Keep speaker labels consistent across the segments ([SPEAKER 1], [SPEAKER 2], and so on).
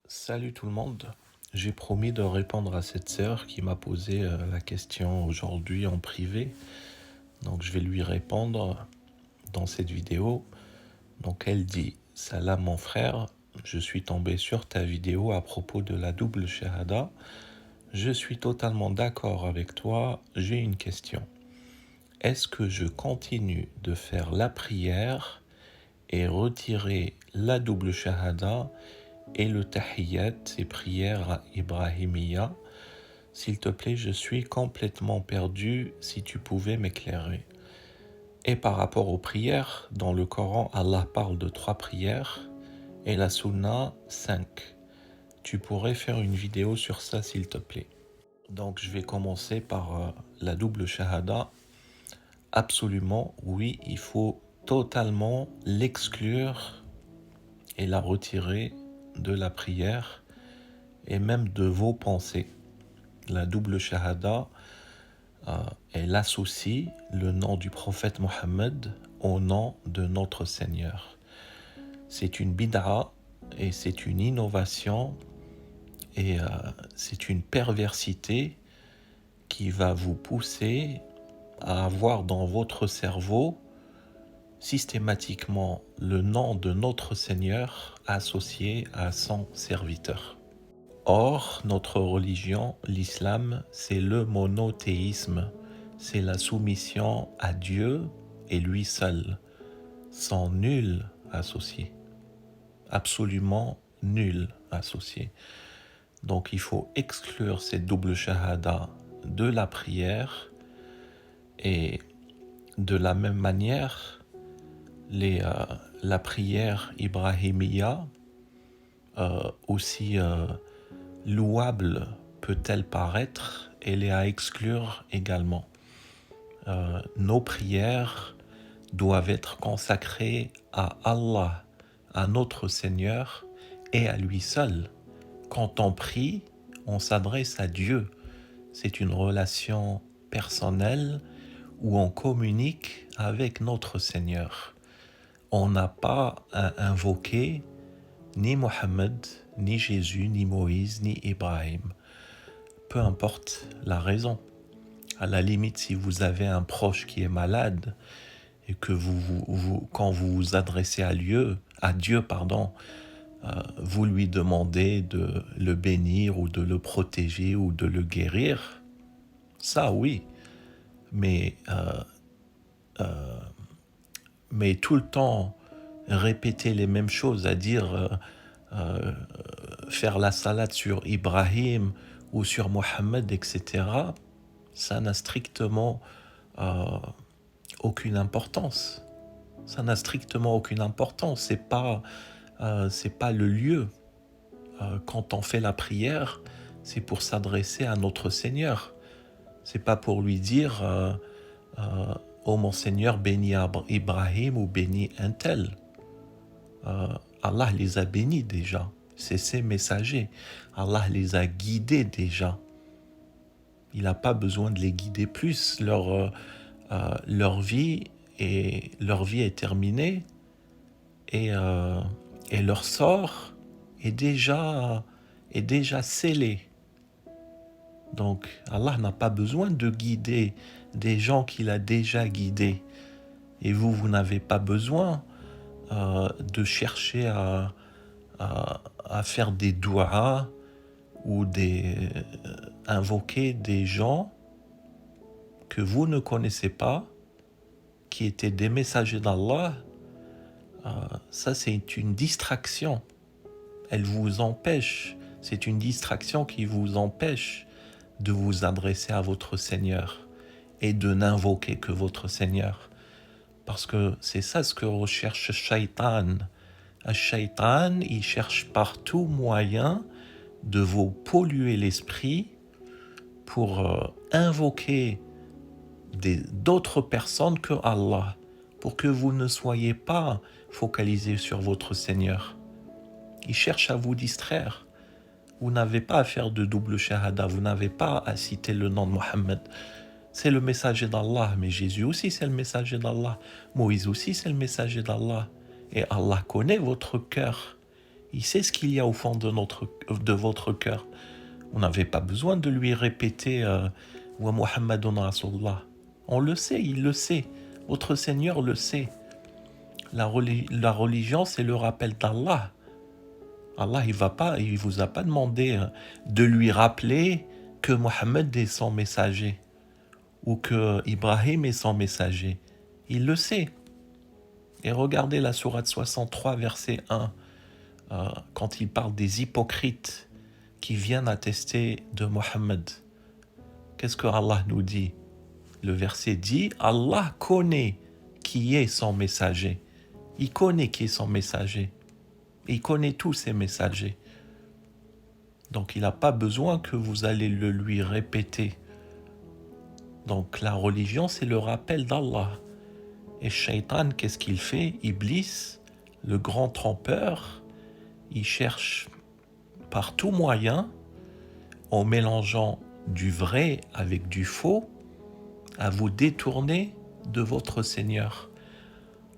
[SPEAKER 1] Salut tout le monde. J'ai promis de répondre à cette sœur qui m'a posé la question aujourd'hui en privé. Donc je vais lui répondre dans cette vidéo. Donc elle dit: Salam mon frère, je suis tombé sur ta vidéo à propos de la double shahada. Je suis totalement d'accord avec toi. J'ai une question. Est-ce que je continue de faire la prière et retirer la double shahada et le tahiyyat, ces prières ibrahimiya? S'il te plaît, je suis complètement perdu, si tu pouvais m'éclairer. Et par rapport aux prières, dans le Coran, Allah parle de 3 prières et la Sunna 5. Tu pourrais faire une vidéo sur ça, s'il te plaît. Donc je vais commencer par la double shahada. Absolument, oui, il faut totalement l'exclure et la retirer de la prière et même de vos pensées. La double shahada, elle associe le nom du prophète Mohammed au nom de notre Seigneur. C'est une bid'a et c'est une innovation et c'est une perversité qui va vous pousser à avoir dans votre cerveau systématiquement le nom de notre Seigneur associé à son serviteur. Or, notre religion, l'islam, c'est le monothéisme, c'est la soumission à Dieu et lui seul, sans nul associé, absolument nul associé. Donc il faut exclure cette double shahada de la prière et de la même manière, la prière ibrahimiya, aussi louable peut-elle paraître, elle est à exclure également. Nos prières doivent être consacrées à Allah, à notre Seigneur et à lui seul. Quand on prie, on s'adresse à Dieu. C'est une relation personnelle où on communique avec notre Seigneur. On n'a pas à invoquer ni Mohammed, ni Jésus, ni Moïse, ni Ibrahim. Peu importe la raison. À la limite, si vous avez un proche qui est malade et que quand vous vous adressez à Dieu, vous lui demandez de le bénir ou de le protéger ou de le guérir, ça oui. Mais tout le temps répéter les mêmes choses, à dire faire la salade sur Ibrahim ou sur Mohammed, etc., ça n'a strictement aucune importance. Ça n'a strictement aucune importance. C'est pas le lieu. Quand on fait la prière, c'est pour s'adresser à notre Seigneur. C'est pas pour lui dire oh mon Seigneur, bénis Ibrahim ou bénis un tel. Allah les a bénis déjà. C'est ses messagers. Allah les a guidés déjà. Il n'a pas besoin de les guider plus. Leur vie est terminée et leur sort est déjà scellé. Donc Allah n'a pas besoin de guider des gens qu'il a déjà guidés. Et vous n'avez pas besoin de chercher à faire des douas ou invoquer des gens que vous ne connaissez pas, qui étaient des messagers d'Allah. Ça, c'est une distraction. Elle vous empêche. C'est une distraction qui vous empêche de vous adresser à votre Seigneur et de n'invoquer que votre Seigneur. Parce que c'est ça ce que recherche Shaitan. Shaitan, il cherche par tout moyen de vous polluer l'esprit pour invoquer d'autres personnes que Allah, pour que vous ne soyez pas focalisés sur votre Seigneur. Il cherche à vous distraire. Vous n'avez pas à faire de double shahada, vous n'avez pas à citer le nom de Mohammed. C'est le messager d'Allah, mais Jésus aussi c'est le messager d'Allah. Moïse aussi c'est le messager d'Allah. Et Allah connaît votre cœur. Il sait ce qu'il y a au fond de votre cœur. On n'avait pas besoin de lui répéter Wa Muhammadun Rasulullah. On le sait, il le sait. Votre Seigneur le sait. La religion, c'est le rappel d'Allah. Allah, il vous a pas demandé de lui rappeler que Mohammed est son messager ou que Ibrahim est son messager. Il le sait. Et regardez la sourate 63, verset 1, quand il parle des hypocrites qui viennent attester de Mohammed. Qu'est-ce que Allah nous dit? Le verset dit, Allah connaît qui est son messager. Il connaît qui est son messager. Il connaît tous ses messagers. Donc il n'a pas besoin que vous allez le lui répéter. Donc la religion, c'est le rappel d'Allah. Et Shaitan, qu'est-ce qu'il fait? Iblis, le grand trompeur, il cherche par tout moyen, en mélangeant du vrai avec du faux, à vous détourner de votre Seigneur.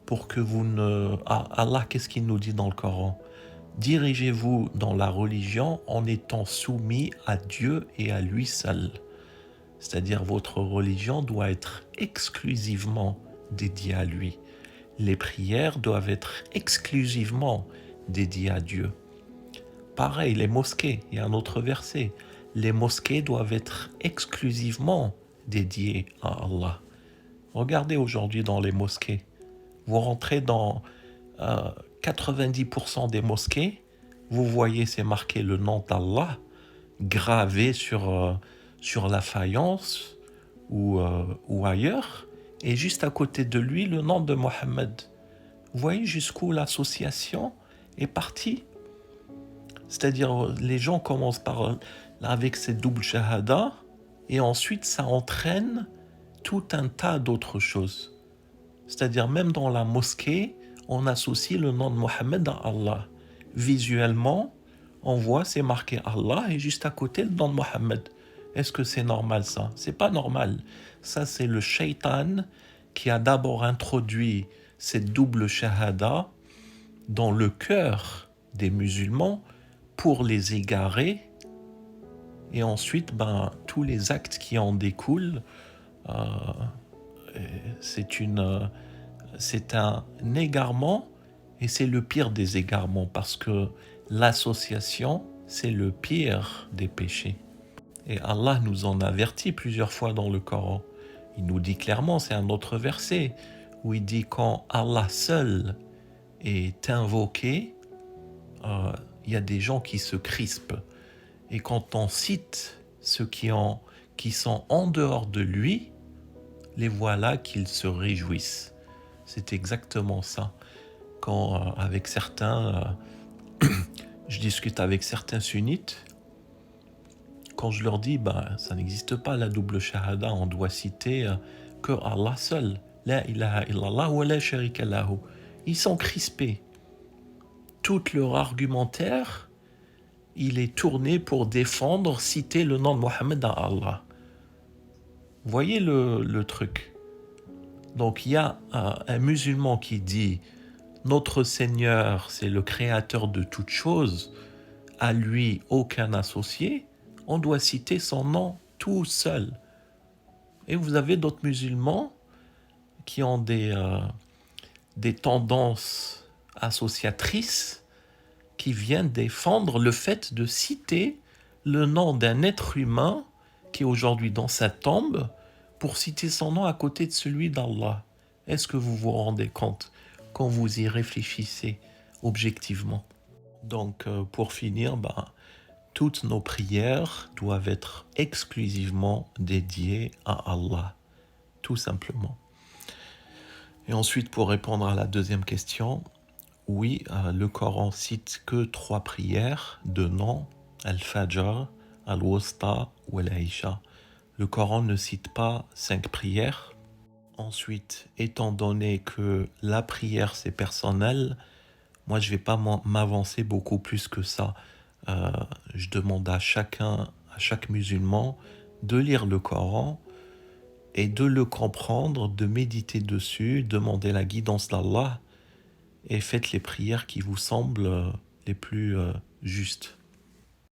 [SPEAKER 1] Pour que vous ne... Allah, qu'est-ce qu'il nous dit dans le Coran? Dirigez-vous dans la religion en étant soumis à Dieu et à lui seul. C'est-à-dire votre religion doit être exclusivement dédiée à lui. Les prières doivent être exclusivement dédiées à Dieu. Pareil, les mosquées, il y a un autre verset. Les mosquées doivent être exclusivement dédiées à Allah. Regardez aujourd'hui dans les mosquées. Vous rentrez dans 90% des mosquées, vous voyez, c'est marqué le nom d'Allah, gravé sur la faïence ou ailleurs, et juste à côté de lui, le nom de Mohammed. Vous voyez jusqu'où l'association est partie? C'est-à-dire, les gens commencent avec ces doubles shahada, et ensuite ça entraîne tout un tas d'autres choses. C'est-à-dire, même dans la mosquée, on associe le nom de Mohammed à Allah. Visuellement, on voit, c'est marqué Allah et juste à côté le nom de Mohammed. Est-ce que c'est normal ça? C'est pas normal. Ça, c'est le shaitan qui a d'abord introduit cette double shahada dans le cœur des musulmans pour les égarer. Et ensuite, tous les actes qui en découlent, c'est un égarement, et c'est le pire des égarements parce que l'association, c'est le pire des péchés. Et Allah nous en avertit plusieurs fois dans le Coran. Il nous dit clairement, c'est un autre verset, où il dit quand Allah seul est invoqué, il y a des gens qui se crispent. Et quand on cite ceux qui sont en dehors de lui, les voilà qu'ils se réjouissent. C'est exactement ça. Quand avec certains, je discute avec certains sunnites, quand je leur dis, ça n'existe pas la double shahada, on doit citer que Allah seul. La ilaha illallah wa la sharika lahu. Ils sont crispés. Tout leur argumentaire, il est tourné pour défendre, citer le nom de Mohammed à Allah. Voyez le truc. Donc il y a un musulman qui dit notre Seigneur c'est le créateur de toutes choses, à lui aucun associé, on doit citer son nom tout seul. Et vous avez d'autres musulmans qui ont des tendances associatrices qui viennent défendre le fait de citer le nom d'un être humain qui est aujourd'hui dans sa tombe pour citer son nom à côté de celui d'Allah. Est-ce que vous vous rendez compte quand vous y réfléchissez objectivement? Donc, pour finir, toutes nos prières doivent être exclusivement dédiées à Allah, tout simplement. Et ensuite, pour répondre à la deuxième question, oui, le Coran cite que 3 prières de nom, Al-Fajr, Al-Wusta ou Al-Aïcha. Le Coran ne cite pas 5 prières. Ensuite, étant donné que la prière c'est personnel, moi je ne vais pas m'avancer beaucoup plus que ça. Je demande à chaque musulman de lire le Coran et de le comprendre, de méditer dessus, demander la guidance d'Allah et faites les prières qui vous semblent les plus justes.